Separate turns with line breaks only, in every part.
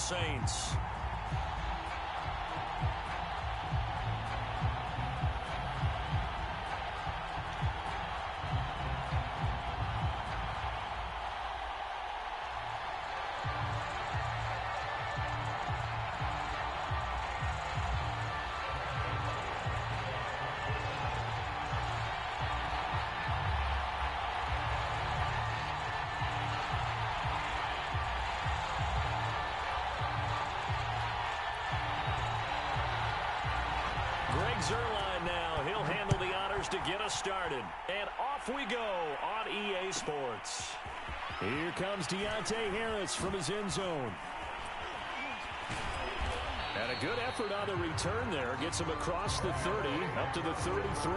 Saints. Zerline now. He'll handle the honors to get us started. And off we go on EA Sports. Here comes Deontay Harris from his end zone. And a good effort on the return there. Gets him across the 30 up to the 33.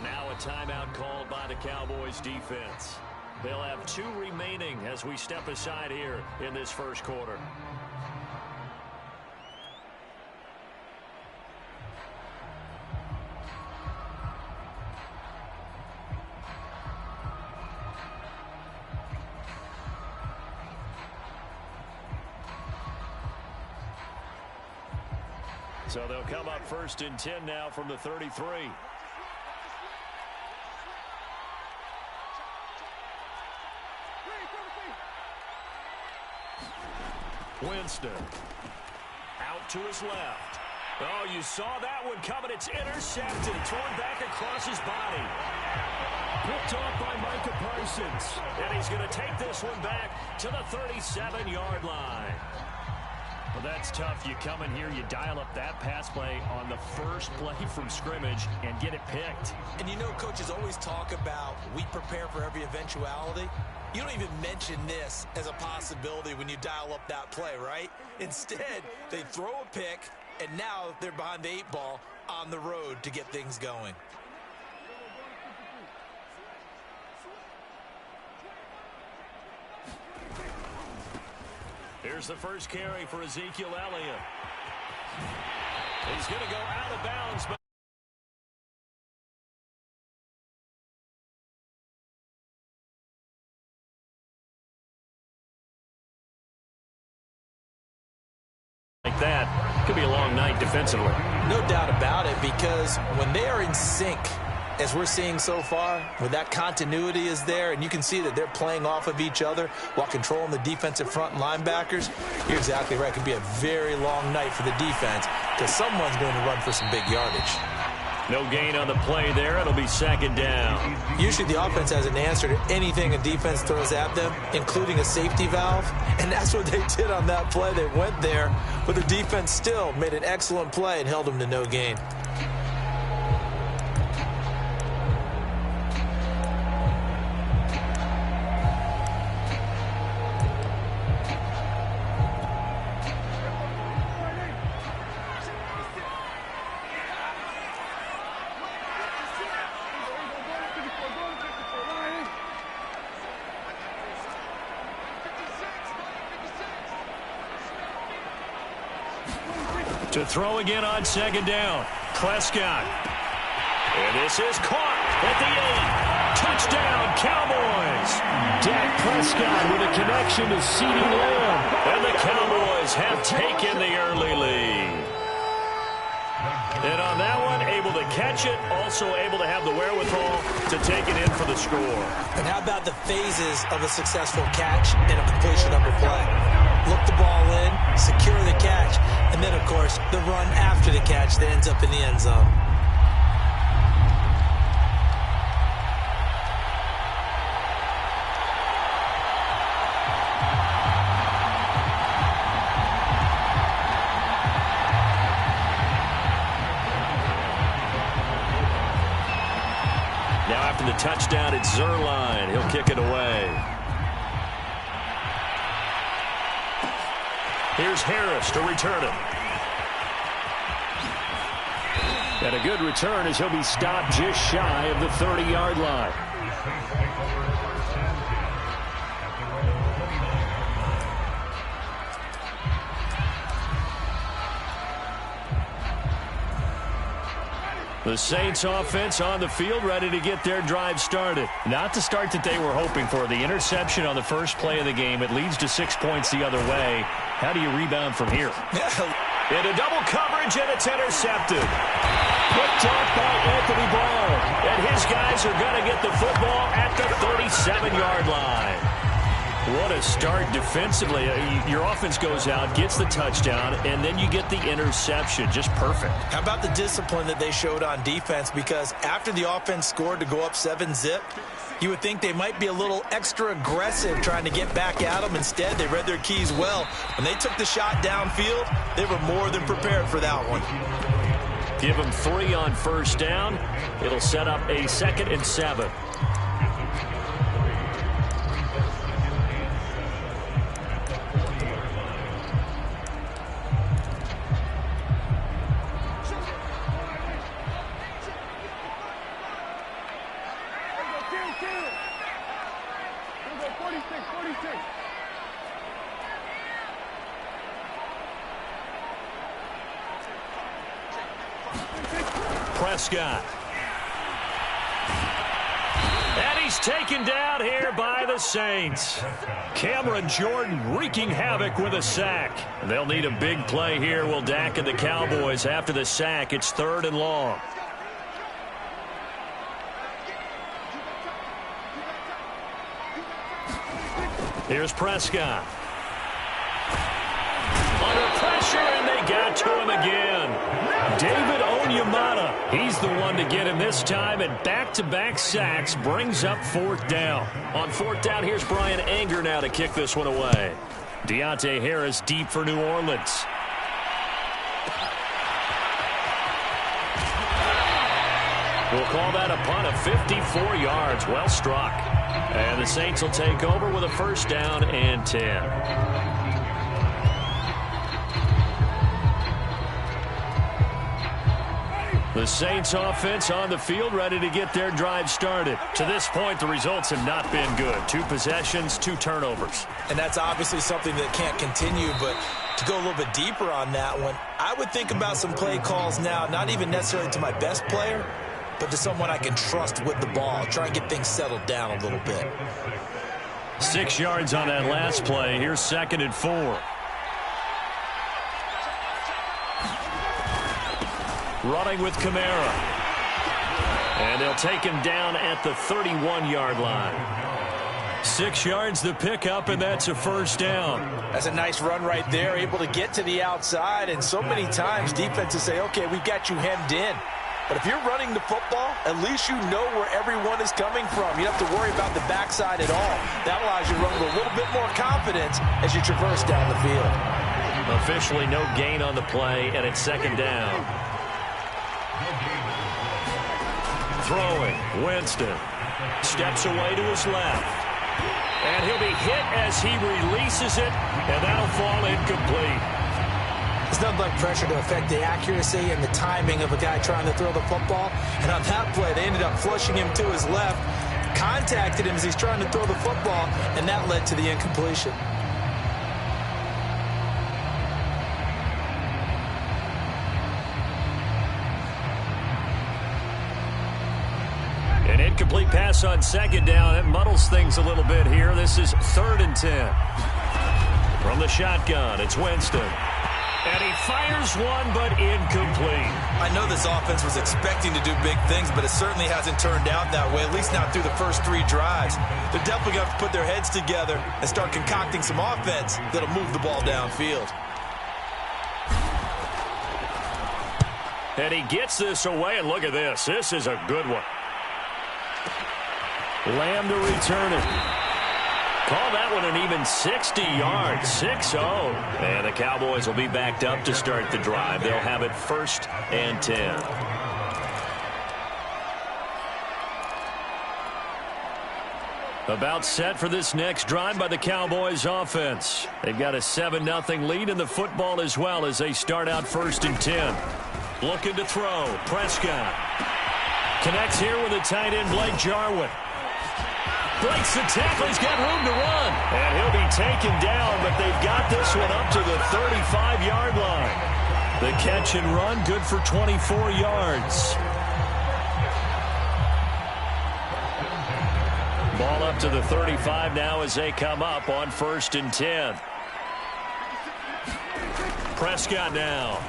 Now a timeout called by the Cowboys defense. They'll have 2 remaining as we step aside here in this first quarter. So they'll come up 1st and 10 now from the 33. Winston out to his left. Oh, you saw that one coming. It's intercepted, thrown back across his body. Picked off by Micah Parsons. And he's going to take this one back to the 37-yard line. Well, that's tough. You come in here, you dial up that pass play on the first play from scrimmage and get it picked.
And you know, coaches always talk about we prepare for every eventuality. You don't even mention this as a possibility when you dial up that play, right? Instead, they throw a pick, and now they're behind the 8 ball on the road to get things going.
Here's the first carry for Ezekiel Elliott. He's going to go out of bounds, but like that could be a long night defensively.
No doubt about it, because when they are in sync, as we're seeing so far, when that continuity is there and you can see that they're playing off of each other while controlling the defensive front and linebackers, you're exactly right. It could be a very long night for the defense because someone's going to run for some big yardage.
No gain on the play there. It'll be 2nd down.
Usually the offense has an answer to anything a defense throws at them, including a safety valve. And that's what they did on that play. They went there, but the defense still made an excellent play and held them to no gain.
To throw again on 2nd down. Prescott. And this is caught at the 8. Touchdown, Cowboys. Dak Prescott with a connection to CeeDee Lamb. And the Cowboys have taken the early lead. And on that one, able to catch it, also able to have the wherewithal to take it in for the score.
And how about the phases of a successful catch and a completion of a play? Look the ball in, secure the catch, and then, of course, the run after the catch that ends up in the end zone.
Now after the touchdown, it's Zerline. He'll kick it away. Here's Harris to return it. And a good return as he'll be stopped just shy of the 30-yard line. The Saints offense on the field, ready to get their drive started. Not the start that they were hoping for. The interception on the first play of the game. It leads to 6 points the other way. How do you rebound from here? Into double coverage, and it's intercepted. Picked off by Anthony Brown. And his guys are going to get the football at the 37-yard line. What a start defensively. Your offense goes out, gets the touchdown, and then you get the interception. Just perfect. How about the discipline that they showed on defense? Because after the offense scored to go up 7-zip, you would think they might be a little extra aggressive trying to get back at them. Instead, they read their keys well. When they took the shot downfield, they were more than prepared for that one. Give them 3 on first down. It'll set up a 2nd and 7. Prescott. And he's taken down here by the Saints. Cameron Jordan wreaking havoc with a sack. They'll need a big play here, will Dak and the Cowboys. After the sack, it's 3rd and long. Here's Prescott. Under pressure, and they got to him again. David Onyemata, he's the one to get him this time, and back-to-back sacks brings up 4th down. On 4th down, here's Brian Anger now to kick this one away. Deontay Harris deep for New Orleans. We'll call that a punt of 54 yards. Well struck. And the Saints will take over with a 1st down and 10. The Saints offense on the field, ready to get their drive started. To this point, the results have not been good. 2 possessions, 2 turnovers. And that's obviously something that can't continue, but to go a little bit deeper on that one, I would think about some play calls now, not even necessarily to my best player, but to someone I can trust with the ball. Try and get things settled down a little bit. 6 yards on that last play. Here's 2nd and 4. Running with Kamara. And they'll take him down at the 31-yard line. 6 yards the pickup, and that's a 1st down. That's a nice run right there, able to get to the outside. And so many times defenses say, okay, we've got you hemmed in. But if you're running the football, at least you know where everyone is coming from. You don't have to worry about the backside at all. That allows you to run with a little bit more confidence as you traverse down the field. Officially no gain on the play, and it's 2nd down. Throwing, Winston steps away to his left. And he'll be hit as he releases it, and that'll fall incomplete. There's nothing like pressure to affect the accuracy and the timing of a guy trying to throw the football. And on that play, they ended up flushing him to his left, contacted him as he's trying to throw the football, and that led to the incompletion. An incomplete pass on 2nd down. It muddles things a little bit here. This is 3rd and 10. From the shotgun, it's Winston. And he fires one, but incomplete. I know this offense was expecting to do big things, but it certainly hasn't turned out that way, at least not through the first 3 drives. They're definitely going to have to put their heads together and start concocting some offense that'll move the ball downfield. And he gets this away, and look at this. This is a good one. Lamb to return it. Call that one an even 60 yards, 6-0. And the Cowboys will be backed up to start the drive. They'll have it 1st and 10. About set for this next drive by the Cowboys offense. They've got a 7-0 lead in the football as well as they start out 1st and 10. Looking to throw. Prescott connects here with the tight end, Blake Jarwin. Breaks the tackle. He's got room to run. And he'll be taken down, but they've got this one up to the 35-yard line. The catch and run, good for 24 yards. Ball up to the 35 now as they come up on 1st and 10. Prescott now.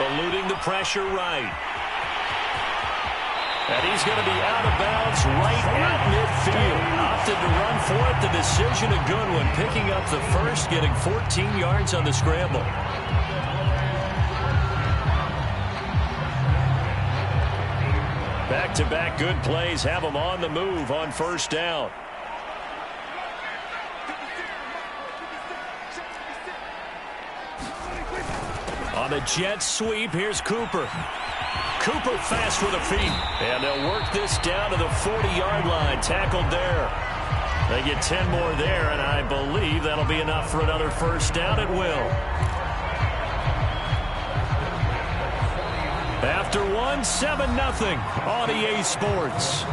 Eluding the pressure right. And he's going to be out of bounds right at midfield. Opted to run for it. The decision a good one. Picking up the first, getting 14 yards on the scramble. Back-to-back good plays have them on the move on 1st down. On the jet sweep, here's Cooper. Cooper fast with the feet. And they'll work this down to the 40-yard line. Tackled there. They get 10 more there, and I believe that'll be enough for another 1st down at will. After one, 7-0 on EA Sports.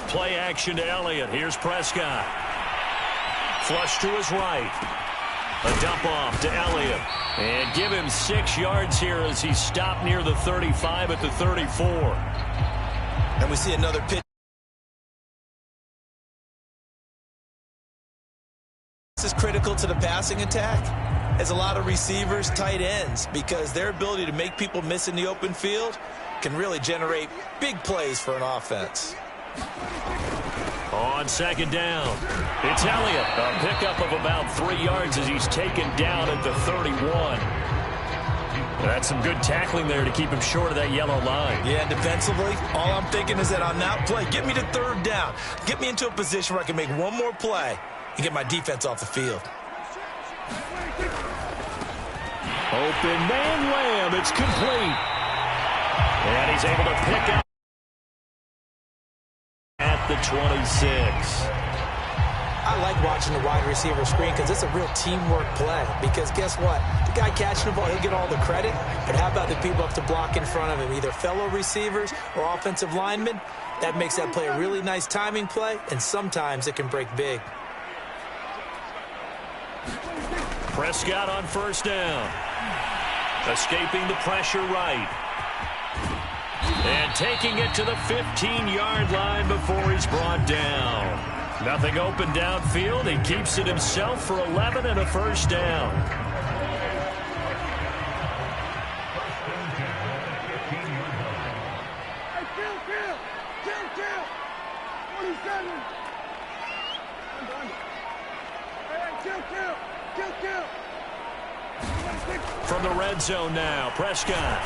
Play action to Elliott. Here's Prescott. Flush to his right. A dump off to Elliott. And give him 6 yards here as he stopped near the 35 at the 34.
And we see another pitch. This is critical to the passing attack. As a lot of receivers, tight ends, because their ability to make people miss in the open field can really generate big plays for an offense.
On 2nd down, it's Elliott. A pickup of about 3 yards as he's taken down at the 31. That's some good tackling there to keep him short of that yellow line.
Yeah, and defensively, all I'm thinking is that on that play, get me to 3rd down. Get me into a position where I can make one more play and get my defense off the field.
Open man Lamb. It's complete. And he's able to pick up at the 26.
I like watching the wide receiver screen because it's a real teamwork play. Because guess what? The guy catching the ball, he'll get all the credit. But how about the people up to block in front of him, either fellow receivers or offensive linemen? That makes that play a really nice timing play, and sometimes it can break big.
Prescott on 1st down. Escaping the pressure right. And taking it to the 15-yard line before he's brought down. Nothing open downfield. He keeps it himself for 11 and a 1st down.
Hey, kill. 27. Hey, kill.
From the red zone now, Prescott.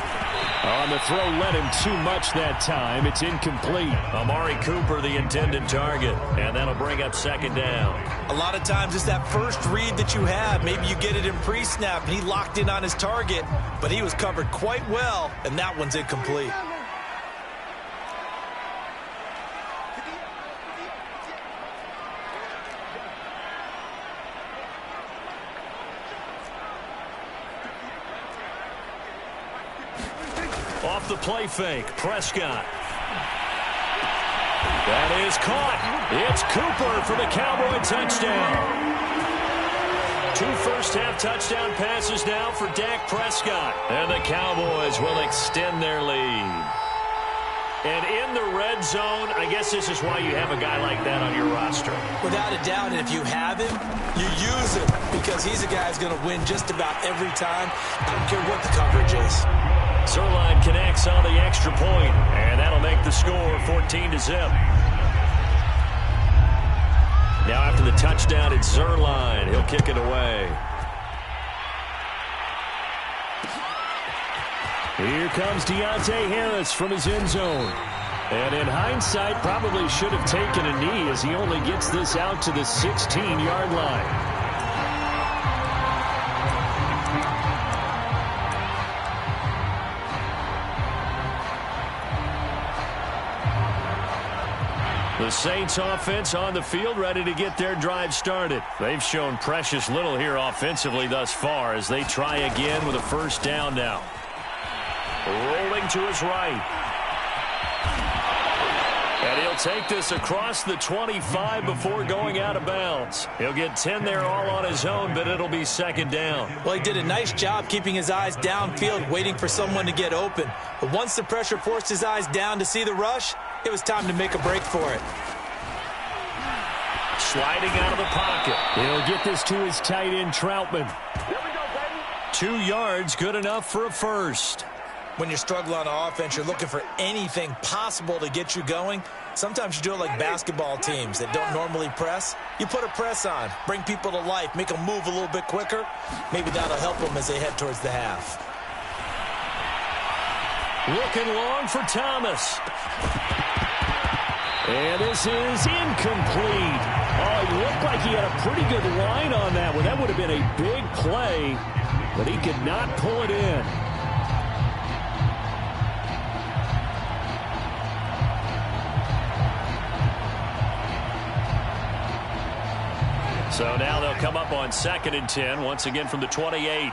On the throw, led him too much that time. It's incomplete. Amari Cooper, the intended target. And that'll bring up 2nd down.
A lot of times it's that first read that you have. Maybe you get it in pre-snap, and he locked in on his target, but he was covered quite well, and that one's incomplete.
Off the play fake, Prescott. That is caught. It's Cooper for the Cowboy touchdown. 2 first-half touchdown passes now for Dak Prescott. And the Cowboys will extend their lead. And in the red zone, I guess this is why you have a guy like that on your roster.
Without a doubt, and if you have him, you use him because he's a guy who's going to win just about every time. I don't care what the coverage is.
Zerline connects on the extra point, and that'll make the score 14-0. Now after the touchdown, it's Zerline. He'll kick it away. Here comes Deontay Harris from his end zone. And in hindsight, probably should have taken a knee as he only gets this out to the 16-yard line. The Saints offense on the field, ready to get their drive started. They've shown precious little here offensively thus far as they try again with a first down now. Rolling to his right. And he'll take this across the 25 before going out of bounds. He'll get 10 there all on his own, but it'll be second down.
Well, he did a nice job keeping his eyes downfield, waiting for someone to get open. But once the pressure forced his eyes down to see the rush, it was time to make a break for it.
Sliding out of the pocket. He'll get this to his tight end, Troutman. 2 yards, good enough for a first.
When you struggle on offense, you're looking for anything possible to get you going. Sometimes you do it like basketball teams that don't normally press. You put a press on, bring people to life, make them move a little bit quicker. Maybe that'll help them as they head towards the half.
Looking long for Thomas. And this is incomplete. Oh, he looked like he had a pretty good line on that one. That would have been a big play, but he could not pull it in. So now they'll come up on 2nd and 10, once again from the 28.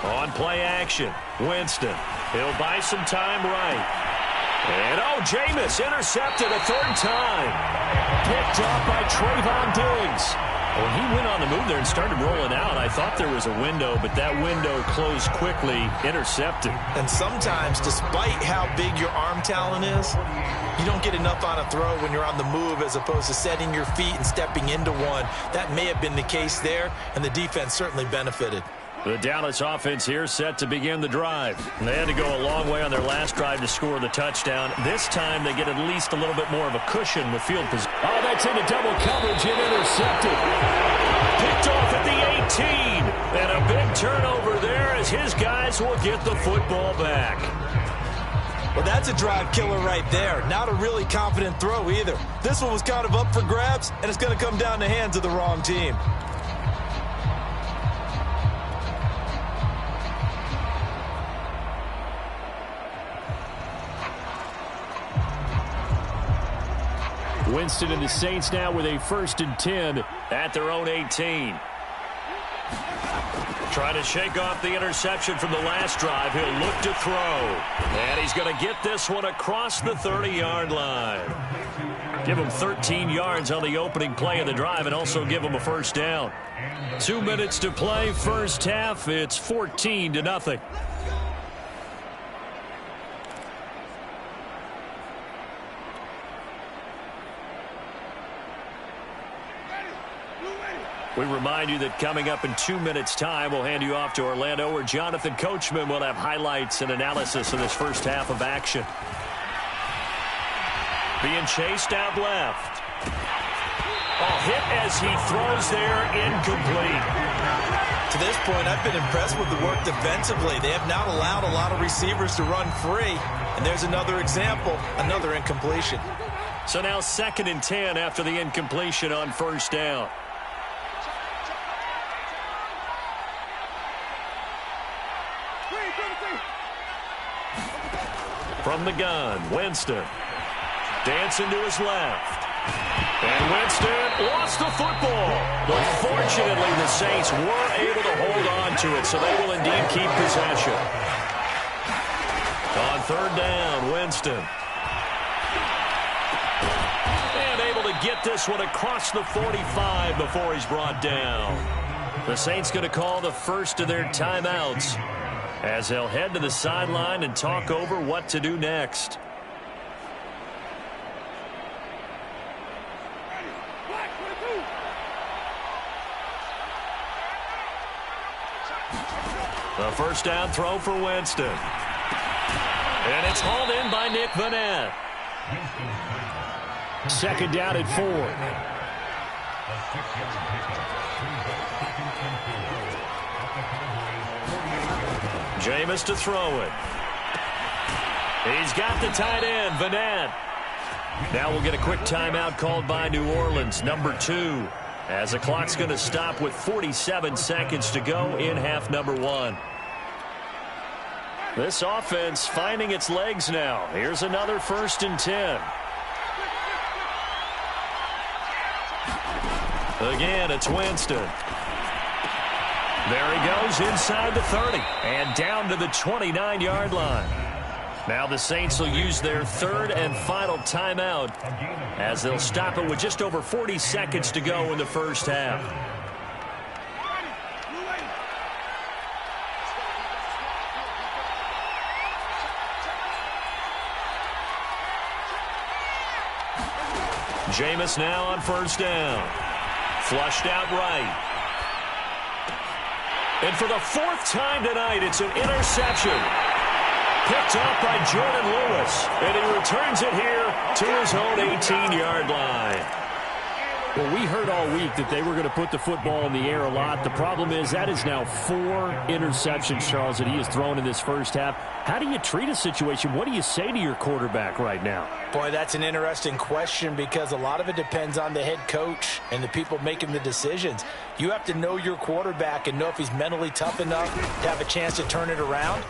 On play action, Winston. He'll buy some time right. And, oh, Jameis intercepted a 3rd time. Picked off by Trayvon Diggs. When he went on the move there and started rolling out, I thought there was a window, but that window closed quickly, intercepted.
And sometimes, despite how big your arm talent is, you don't get enough on a throw when you're on the move as opposed to setting your feet and stepping into one. That may have been the case there, and the defense certainly benefited.
The Dallas offense here set to begin the drive. They had to go a long way on their last drive to score the touchdown. This time they get at least a little bit more of a cushion with field position. Oh, that's into double coverage and intercepted. Picked off at the 18. And a big turnover there as his guys will get the football back.
Well, that's a drive killer right there. Not a really confident throw either. This one was kind of up for grabs, and it's going to come down the hands of the wrong team.
Winston and the Saints now with a 1st and 10 at their own 18. Trying to shake off the interception from the last drive. He'll look to throw. And he's going to get this one across the 30-yard line. Give him 13 yards on the opening play of the drive and also give him a first down. 2 minutes to play, first half. It's 14-0. We remind you that coming up in 2 minutes' time, we'll hand you off to Orlando, where Jonathan Coachman will have highlights and analysis of this first half of action. Being chased out left. Oh, hit as he throws there, incomplete.
To this point, I've been impressed with the work defensively. They have not allowed a lot of receivers to run free. And there's another example, another incompletion.
So now 2nd and 10 after the incompletion on first down. From the gun, Winston. Dancing to his left. And Winston lost the football. But fortunately, the Saints were able to hold on to it, so they will indeed keep possession. On 3rd down, Winston. And able to get this one across the 45 before he's brought down. The Saints going to call the first of their timeouts as they'll head to the sideline and talk over what to do next. The first down throw for Winston. And it's hauled in by Nick Vanette. Second down at 4. Jameis to throw it. He's got the tight end, Vanette. Now we'll get a quick timeout called by New Orleans, number 2, as the clock's going to stop with 47 seconds to go in half number 1. This offense finding its legs now. Here's another 1st and 10. Again, it's Winston. There he goes inside the 30 and down to the 29-yard line. Now the Saints will use their 3rd and final timeout as they'll stop it with just over 40 seconds to go in the first half. Jameis now on 1st down. Flushed out right. And for the 4th time tonight, it's an interception. Picked up by Jordan Lewis. And he returns it here to his own 18-yard line.
Well, we heard all week that they were going to put the football in the air a lot. The problem is that is now 4 interceptions, Charles, that he has thrown in this first half. How do you treat a situation? What do you say to your quarterback right now?
Boy, that's an interesting question because a lot of it depends on the head coach and the people making the decisions. You have to know your quarterback and know if he's mentally tough enough to have a chance to turn it around.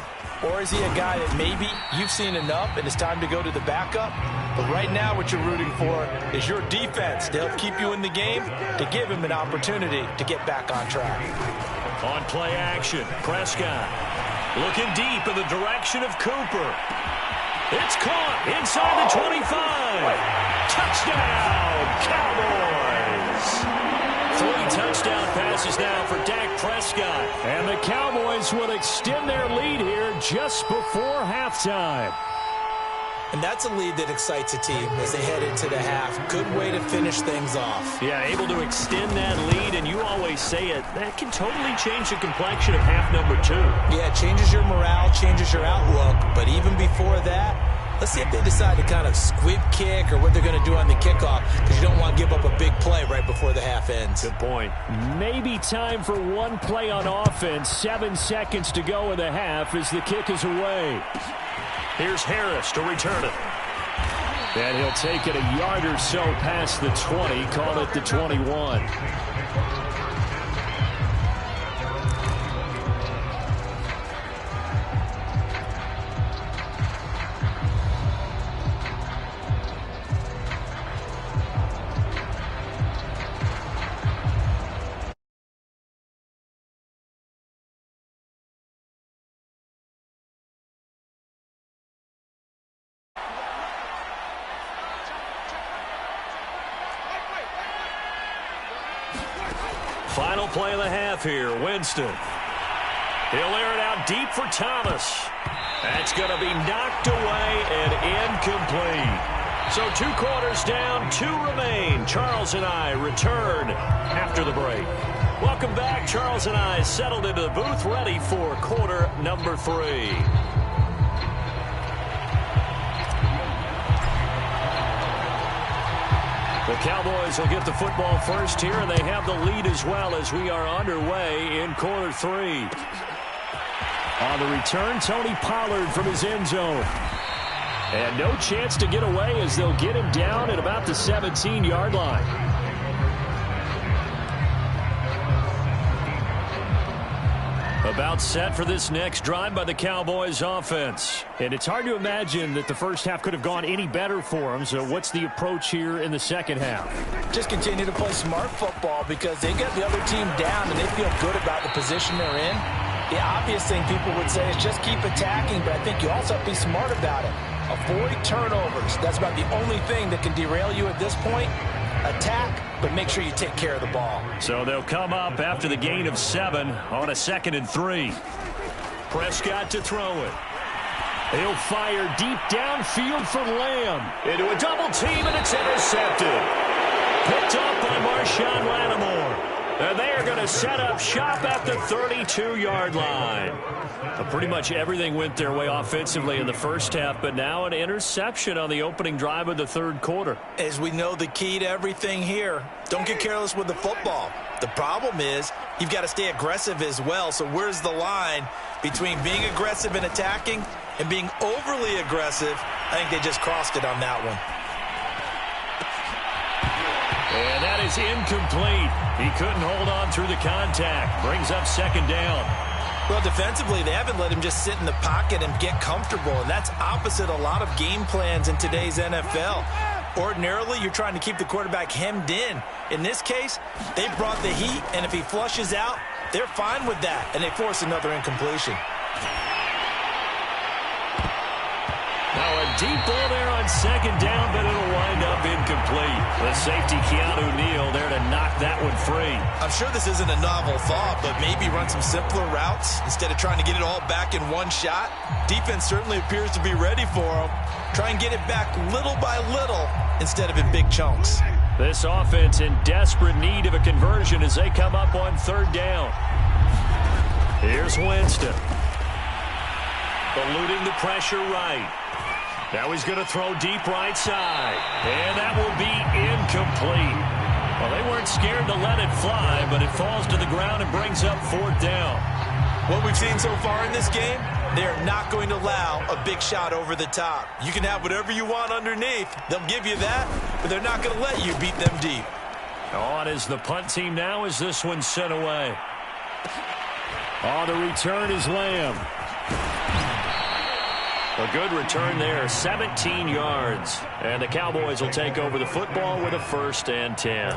Or is he a guy that maybe you've seen enough and it's time to go to the backup? But right now what you're rooting for is your defense to help keep you in the game, to give him an opportunity to get back on track.
On play action, Prescott looking deep in the direction of Cooper. It's caught inside the 25. Touchdown, Cowboys. 3 touchdown passes now for Dak Prescott.
And the Cowboys will extend their lead here just before halftime.
And that's a lead that excites a team as they head into the half. Good way to finish things off.
Yeah, able to extend that lead, and you always say it, that can totally change the complexion of half number 2.
Yeah, it changes your morale, changes your outlook. But even before that, let's see if they decide to kind of squib kick or what they're going to do on the kickoff, because you don't want to give up a big play right before the half ends.
Good point.
Maybe time for one play on offense. 7 seconds to go in the half as the kick is away.
Here's Harris to return it.
And he'll take it a yard or so past the 20, call it the 21.
Final play of the half here, Winston. He'll air it out deep for Thomas. That's going to be knocked away and incomplete. So 2 quarters down, 2 remain. Charles and I return after the break. Welcome back. Charles and I settled into the booth, ready for quarter number 3. The Cowboys will get the football first here, and they have the lead as well as we are underway in quarter 3.
On the return, Tony Pollard from his end zone. And no chance to get away as they'll get him down at about the 17-yard line.
About set for this next drive by the Cowboys offense.
And it's hard to imagine that the first half could have gone any better for them. So what's the approach here in the second half?
Just continue to play smart football because they get the other team down and they feel good about the position they're in. The obvious thing people would say is just keep attacking, but I think you also have to be smart about it. Avoid turnovers. That's about the only thing that can derail you at this point. Attack, but make sure you take care of the ball.
So they'll come up after the gain of 7 on a 2nd and 3. Prescott to throw it.
He'll fire deep downfield for Lamb.
Into a double team, and it's intercepted. Picked up by Marshawn Lattimore.
And they are going to set up shop at the 32-yard line. Pretty much everything went their way offensively in the first half, but now an interception on the opening drive of the third quarter.
As we know, the key to everything here, don't get careless with the football. The problem is you've got to stay aggressive as well. So where's the line between being aggressive and attacking and being overly aggressive? I think they just crossed it on that one.
And that is incomplete. He couldn't hold on through the contact. Brings up second down.
Well, defensively, they haven't let him just sit in the pocket and get comfortable, and that's opposite a lot of game plans in today's NFL. Ordinarily, you're trying to keep the quarterback hemmed in. In this case, they brought the heat, and if he flushes out, they're fine with that, and they force another incompletion.
Now a deep ball there on second down, but it'll wind up incomplete. The safety, Keanu Neal, there to knock that one free.
I'm sure this isn't a novel thought, but maybe run some simpler routes instead of trying to get it all back in one shot. Defense certainly appears to be ready for him. Try and get it back little by little instead of in big chunks.
This offense in desperate need of a conversion as they come up on third down. Here's Winston. Eluding the pressure right. Now he's going to throw deep right side. And that will be incomplete. Well, they weren't scared to let it fly, but it falls to the ground and brings up fourth down.
What we've seen so far in this game, they are not going to allow a big shot over the top. You can have whatever you want underneath. They'll give you that, but they're not going to let you beat them deep.
On is the punt team now as this one's sent away. On the return is Lamb. A good return there, 17 yards. And the Cowboys will take over the football with a 1st and 10.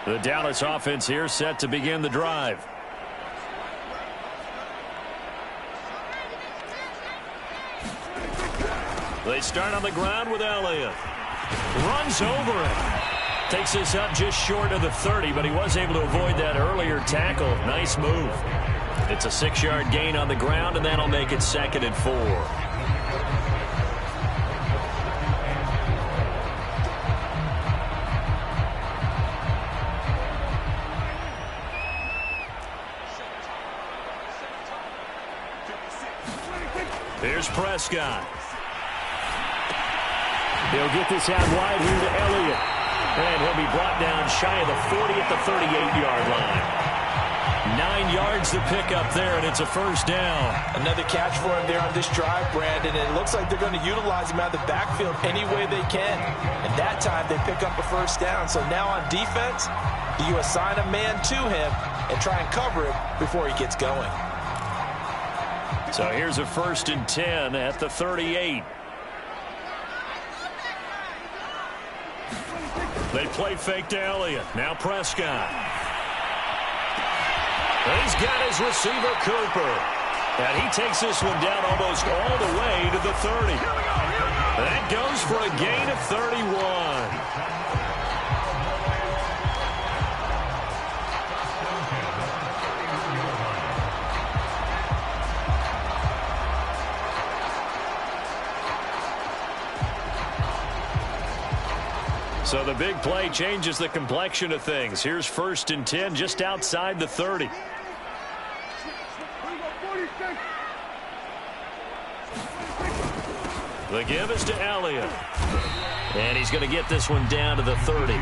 The Dallas offense here set to begin the drive. They start on the ground with Elliott. Runs over it. Takes this up just short of the 30, but he was able to avoid that earlier tackle. Nice move. It's a 6-yard gain on the ground, and that'll make it 2nd and 4. Here's Prescott. He'll get this out wide here to Elliott. And he'll be brought down shy of the 40 at the 38-yard line. 9 yards to pick up there, and it's a 1st down.
Another catch for him there on this drive, Brandon, and it looks like they're going to utilize him out of the backfield any way they can. And that time they pick up a 1st down. So now on defense, you assign a man to him and try and cover it before he gets going.
So here's a 1st and 10 at the 38. They play fake to Elliott. Now Prescott. He's got his receiver, Cooper. And he takes this one down almost all the way to the 30. That goes for a gain of 31. So the big play changes the complexion of things. Here's 1st and 10 just outside the 30. The give is to Elliott. And he's going to get this one down to the 30.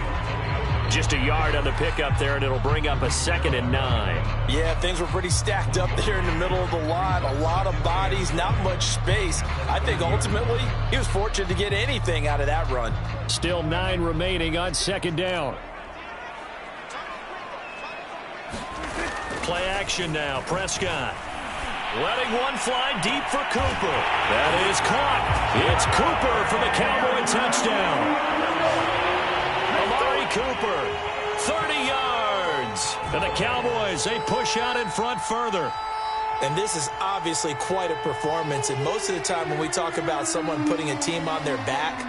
Just a yard on the pickup there, and it'll bring up a 2nd and 9.
Yeah, things were pretty stacked up there in the middle of the line. A lot of bodies, not much space. I think ultimately he was fortunate to get anything out of that run.
Still 9 remaining on 2nd down. Play action now. Prescott letting one fly deep for Cooper. That is caught. It's Cooper for the Cowboy touchdown. Cooper, 30 yards. And the Cowboys, they push out in front further.
And this is obviously quite a performance. And most of the time when we talk about someone putting a team on their back,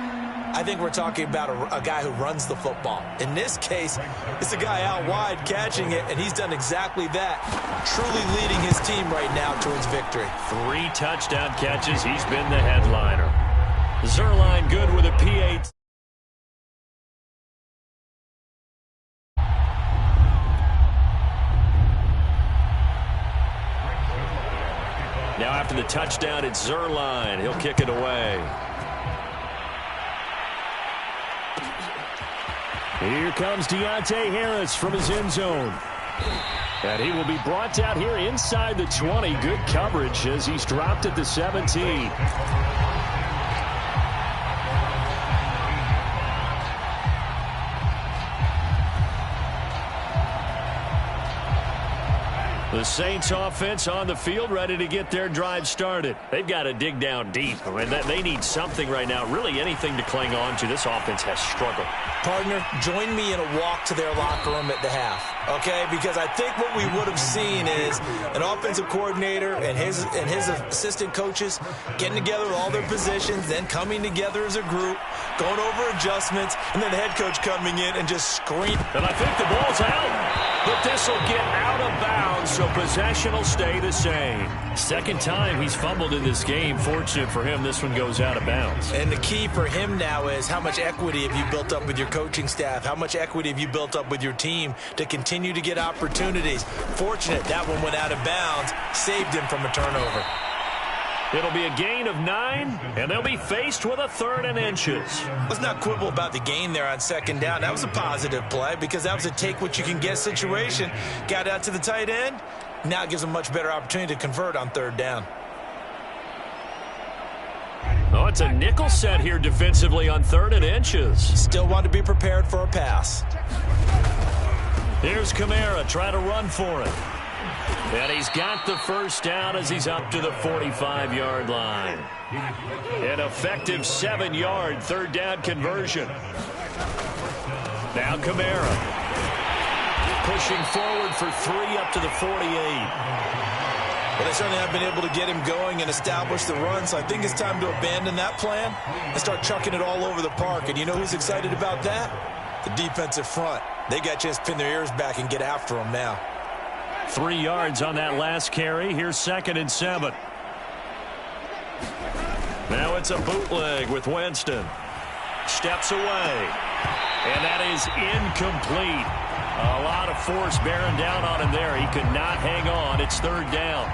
I think we're talking about a guy who runs the football. In this case, it's a guy out wide catching it, and he's done exactly that, truly leading his team right now towards victory.
3 touchdown catches. He's been the headliner.
Zerline good with a PAT. Now after the touchdown, it's Zerline. He'll kick it away.
Here comes Deontay Harris from his end zone. And he will be brought down here inside the 20. Good coverage as he's dropped at the 17.
The Saints offense on the field, ready to get their drive started. They've got to dig down deep. I mean, they need something right now, really anything to cling on to. This offense has struggled.
Partner, join me in a walk to their locker room at the half, okay? Because I think what we would have seen is an offensive coordinator and his assistant coaches getting together with all their positions, then coming together as a group, going over adjustments, and then the head coach coming in and just screaming.
And I think the ball's out. But this will get out of bounds, so possession will stay the same.
Second time he's fumbled in this game. Fortunate for him, this one goes out of bounds.
And the key for him now is how much equity have you built up with your coaching staff? How much equity have you built up with your team to continue to get opportunities? Fortunate that one went out of bounds, saved him from a turnover.
It'll be a gain of 9, and they'll be faced with a 3rd and inches.
Let's not quibble about the gain there on second down. That was a positive play because that was a take-what-you-can-get situation. Got out to the tight end. Now it gives them much better opportunity to convert on 3rd down.
Oh, it's a nickel set here defensively on 3rd and inches.
Still want to be prepared for a pass.
Here's Kamara trying to run for it. And he's got the first down as he's up to the 45-yard line. An effective 7-yard 3rd down conversion. Now Kamara pushing forward for 3 up to the 48.
Well, they certainly have been able to get him going and establish the run, so I think it's time to abandon that plan and start chucking it all over the park. And you know who's excited about that? The defensive front. They got a chance to pin their ears back and get after him now.
3 yards on that last carry. Here's 2nd and 7. Now it's a bootleg with Winston. Steps away. And that is incomplete. A lot of force bearing down on him there. He could not hang on. It's 3rd down.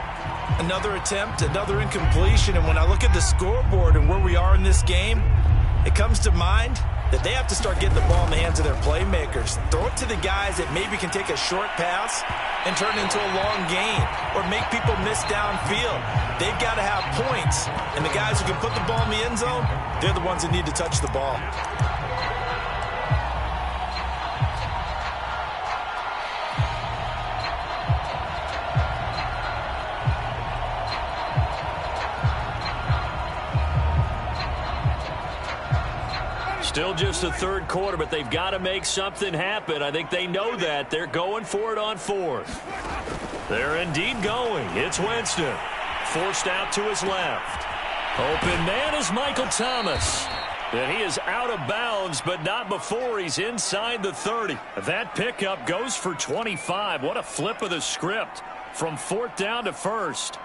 Another attempt, another incompletion. And when I look at the scoreboard and where we are in this game, it comes to mind that they have to start getting the ball in the hands of their playmakers. Throw it to the guys that maybe can take a short pass and turn it into a long gain or make people miss downfield. They've got to have points, and the guys who can put the ball in the end zone, they're the ones that need to touch the ball.
Still just the 3rd quarter, but they've got to make something happen. I think they know that. They're going for it on 4th. They're indeed going. It's Winston. Forced out to his left. Open man is Michael Thomas. And he is out of bounds, but not before he's inside the 30. That pickup goes for 25. What a flip of the script from 4th down to 1st.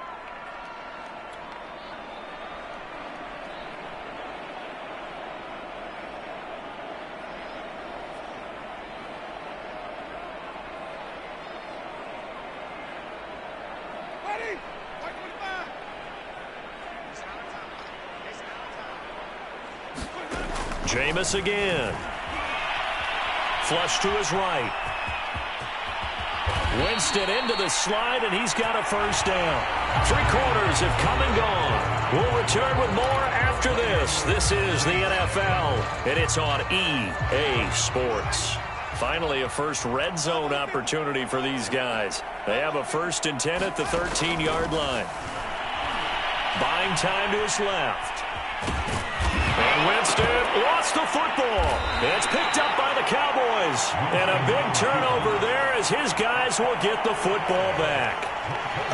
Jameis again. Flush to his right. Winston into the slide, and he's got a first down. 3 quarters have come and gone. We'll return with more after this. This is the NFL, and it's on EA Sports. Finally, a first red zone opportunity for these guys. They have a 1st and 10 at the 13-yard line. Buying time to his left. And Winston lost the football. It's picked up by the Cowboys. And a big turnover there as his guys will get the football back.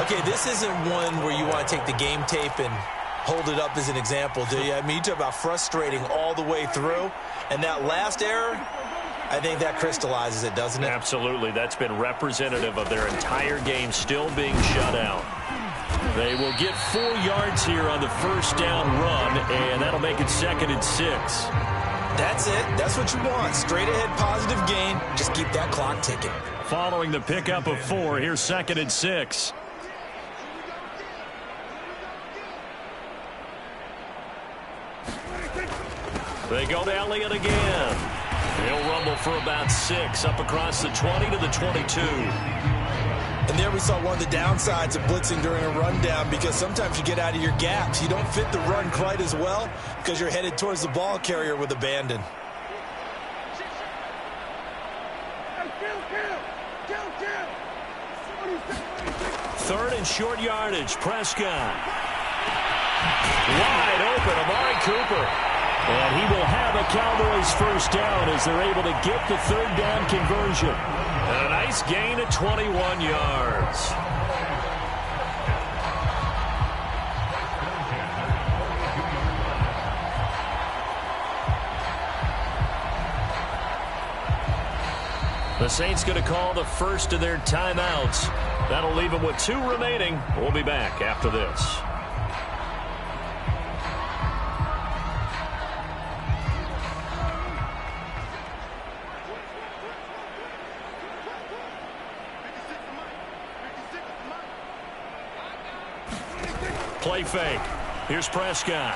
Okay, this isn't one where you want to take the game tape and hold it up as an example, do you? I mean, you talk about frustrating all the way through. And that last error, I think that crystallizes it, doesn't it?
Absolutely. That's been representative of their entire game still being shut out.
They will get 4 yards here on the first down run, and that'll make it 2nd and 6.
That's it. That's what you want. Straight ahead positive gain. Just keep that clock ticking.
Following the pickup of 4, here's 2nd and 6. They go to Elliott again. He'll rumble for about 6 up across the 20 to the 22.
And there we saw one of the downsides of blitzing during a rundown, because sometimes you get out of your gaps. You don't fit the run quite as well because you're headed towards the ball carrier with abandon.
Third and short yardage. Prescott. Wide open. Amari Cooper. And he will have a Cowboys first down as they're able to get the 3rd down conversion. And a nice gain of 21 yards. The Saints going to call the first of their timeouts. That'll leave them with 2 remaining. We'll be back after this. Play fake. Here's Prescott.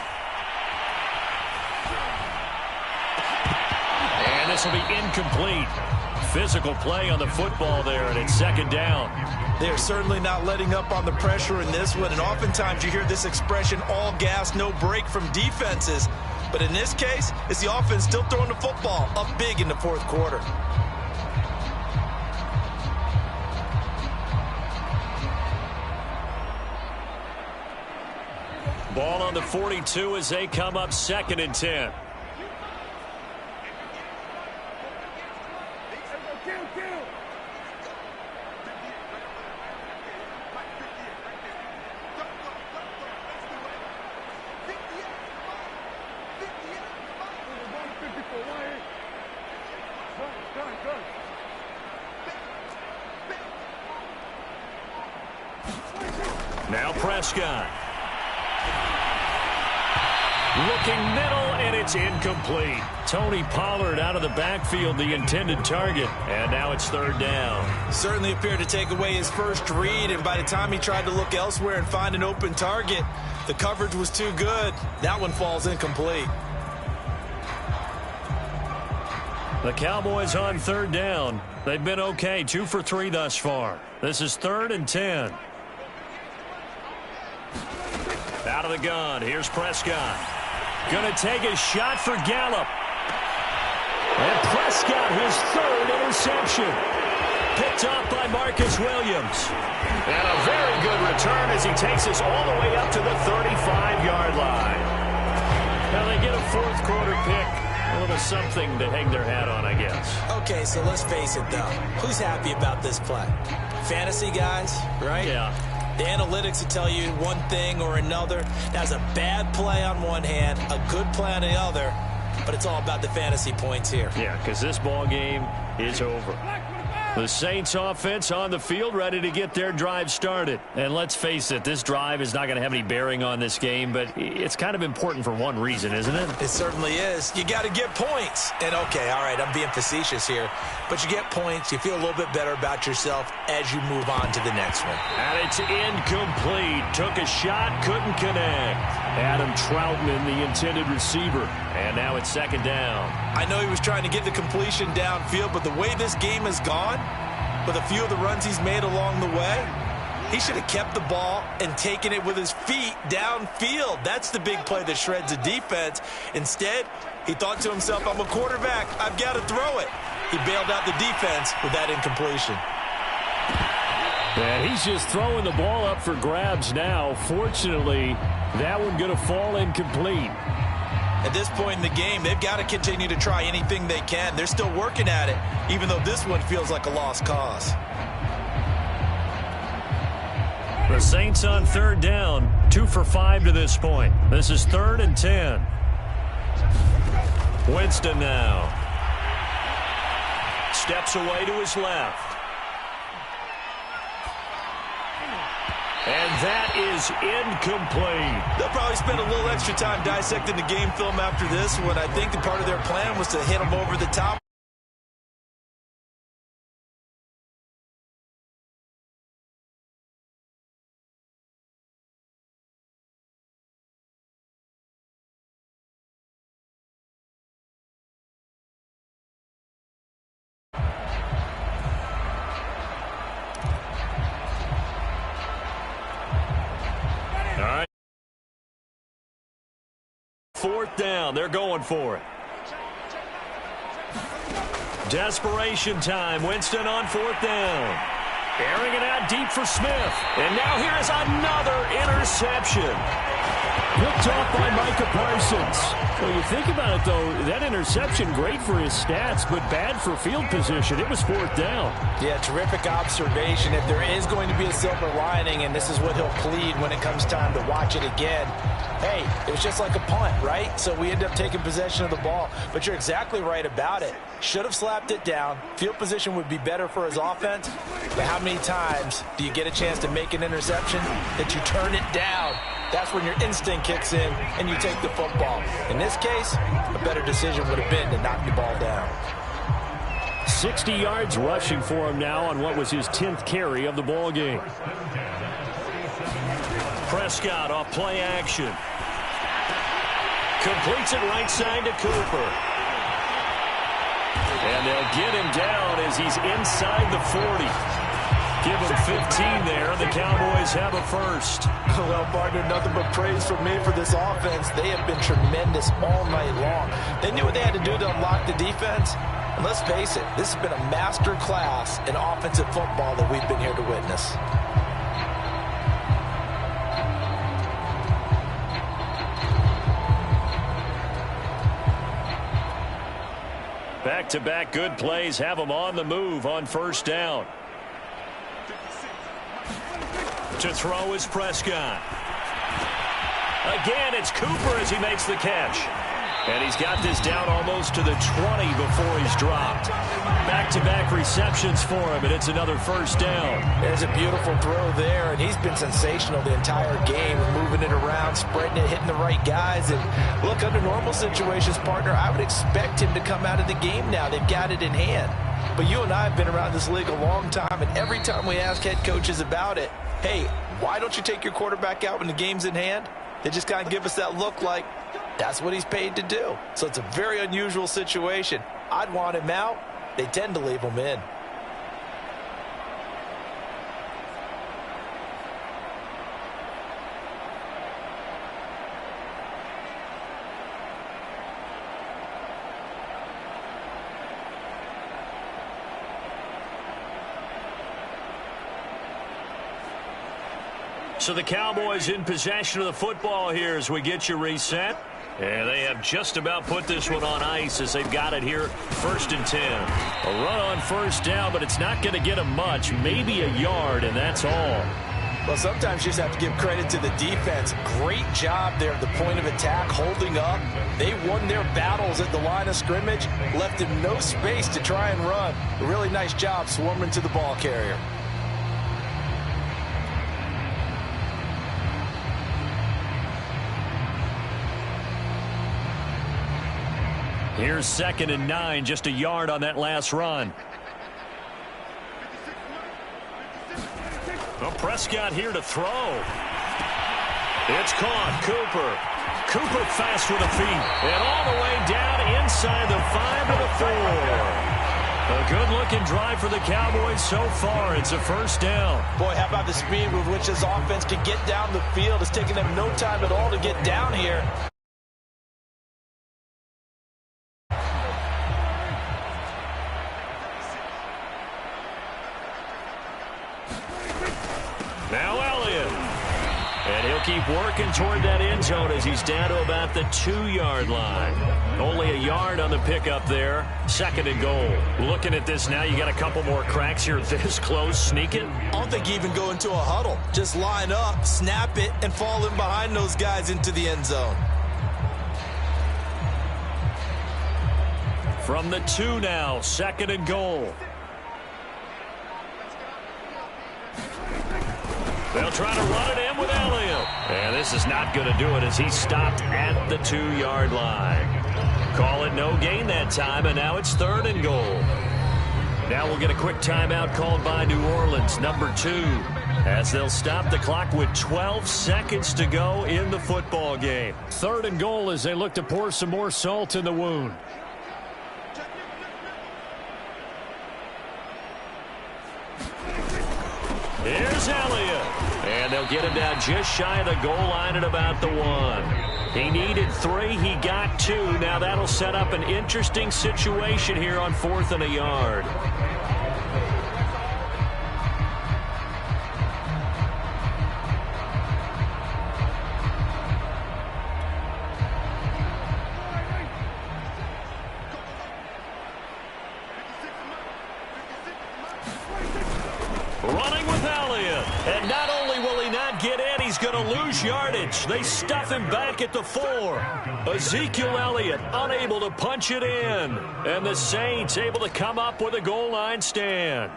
And this will be incomplete. Physical play on the football there, and it's 2nd down.
They're certainly not letting up on the pressure in this one, and oftentimes you hear this expression, all gas, no break from defenses. But in this case, it's the offense still throwing the football up big in the 4th quarter.
Ball on the 42 as they come up 2nd and 10. Now Prescott. Looking middle, and it's incomplete. Tony Pollard out of the backfield, the intended target. And now it's 3rd down.
Certainly appeared to take away his first read, and by the time he tried to look elsewhere and find an open target, the coverage was too good. That one falls incomplete.
The Cowboys on 3rd down. They've been okay, 2 for 3 thus far. This is 3rd and 10. Out of the gun, here's Prescott. Going to take a shot for Gallup. And Prescott, his 3rd interception. Picked off by Marcus Williams. And a very good return as he takes us all the way up to the 35-yard line. Now they get a 4th quarter pick. A little something to hang their hat on, I guess.
Okay, so let's face it, though. Who's happy about this play? Fantasy guys, right?
Yeah.
The analytics will tell you one thing or another. That's a bad play on one hand, a good play on the other, but it's all about the fantasy points here.
Yeah, because this ball game is over. The Saints offense on the field, ready to get their drive started. And let's face it, this drive is not going to have any bearing on this game, but it's kind of important for one reason, isn't it?
It certainly is. You got to get points. And okay, all right, I'm being facetious here, but you get points, you feel a little bit better about yourself as you move on to the next one.
And it's incomplete. Took a shot, couldn't connect. Adam Troutman, the intended receiver. And now it's 2nd down.
I know he was trying to get the completion downfield, but the way this game has gone, with a few of the runs he's made along the way, he should have kept the ball and taken it with his feet downfield. That's the big play that shreds a defense. Instead, he thought to himself, I'm a quarterback, I've got to throw it. He bailed out the defense with that incompletion.
And he's just throwing the ball up for grabs now. Fortunately, that one going to fall incomplete.
At this point in the game, they've got to continue to try anything they can. They're still working at it, even though this one feels like a lost cause.
The Saints on 3rd down, 2 for 5 to this point. This is 3rd and 10. Winston now. Steps away to his left.
And that is incomplete.
They'll probably spend a little extra time dissecting the game film after this one. I think the part of their plan was to hit them over the top.
All right. Fourth down. They're going for it. Desperation time. Winston on fourth down. Airing it out deep for Smith. And now here is another interception.
Picked off by Micah Parsons. Well, you think about it, though, that interception, great for his stats, but bad for field position. It was fourth down.
Yeah, terrific observation. If there is going to be a silver lining, and this is what he'll plead when it comes time to watch it again, hey, it was just like a punt, right? So we end up taking possession of the ball. But you're exactly right about it. Should have slapped it down. Field position would be better for his offense. But how many times do you get a chance to make an interception that you turn it down? That's when your instinct kicks in and you take the football. In this case, a better decision would have been to knock the ball down.
60 yards rushing for him now on what was his 10th carry of the ball game.
Prescott off play action. Completes it right side to Cooper. And they'll get him down as he's inside the 40. Give him 15 there. The Cowboys have a first.
Well, partner, nothing but praise from me for this offense. They have been tremendous all night long. They knew what they had to do to unlock the defense. And let's face it, this has been a master class in offensive football that we've been here to witness.
Back-to-back good plays have them on the move on first down. To throw is Prescott. Again, it's Cooper as he makes the catch. And he's got this down almost to the 20 before he's dropped. Back-to-back receptions for him, and it's another first down.
There's a beautiful throw there, and he's been sensational the entire game, moving it around, spreading it, hitting the right guys. And look, under normal situations, partner, I would expect him to come out of the game now. They've got it in hand. But you and I have been around this league a long time, and every time we ask head coaches about it, hey, why don't you take your quarterback out when the game's in hand? They just kind of give us that look like that's what he's paid to do. So it's a very unusual situation. I'd want him out. They tend to leave him in.
So the Cowboys in possession of the football here as we get you reset. And they have just about put this one on ice as they've got it here, 1st and 10. A run on first down, but it's not going to get them much, maybe a yard, and that's all.
Well, sometimes you just have to give credit to the defense. Great job there at the point of attack, holding up. They won their battles at the line of scrimmage, left him no space to try and run. A really nice job swarming to the ball carrier.
Here's 2nd and 9, just a yard on that last run. Well, Prescott here to throw. It's caught. Cooper. Cooper fast with the feet. And all the way down inside the 5 to the 4. A good-looking drive for the Cowboys so far. It's a first down.
Boy, how about the speed with which this offense can get down the field? It's taking them no time at all to get down here.
Now Elliott. And he'll keep working toward that end zone as he's down to about the 2-yard line. Only a yard on the pickup there. 2nd and goal. Looking at this now, you got a couple more cracks here this close. Sneak it.
I don't think you even go into a huddle. Just line up, snap it, and fall in behind those guys into the end zone.
From the 2 now, 2nd and goal. They'll try to run it in with Elliott. And this is not going to do it as he's stopped at the 2-yard line. Call it no gain that time, and now it's 3rd and goal. Now we'll get a quick timeout called by New Orleans, number 2, as they'll stop the clock with 12 seconds to go in the football game.
3rd and goal as they look to pour some more salt in the wound.
Here's Elliott. And they'll get him down just shy of the goal line at about the 1. He needed 3. He got 2. Now that'll set up an interesting situation here on 4th and a yard. Running with Elliott. And not only will he not get in, he's going to lose yardage. They stuff him back at the 4. Ezekiel Elliott unable to punch it in. And the Saints able to come up with a goal line stand.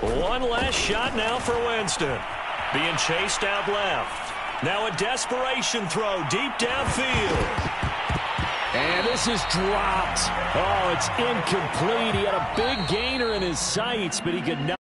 One last shot now for Winston. Being chased out left. Now a desperation throw deep downfield.
And this is dropped. Oh, it's incomplete. He had a big gainer in his sights, but he could not.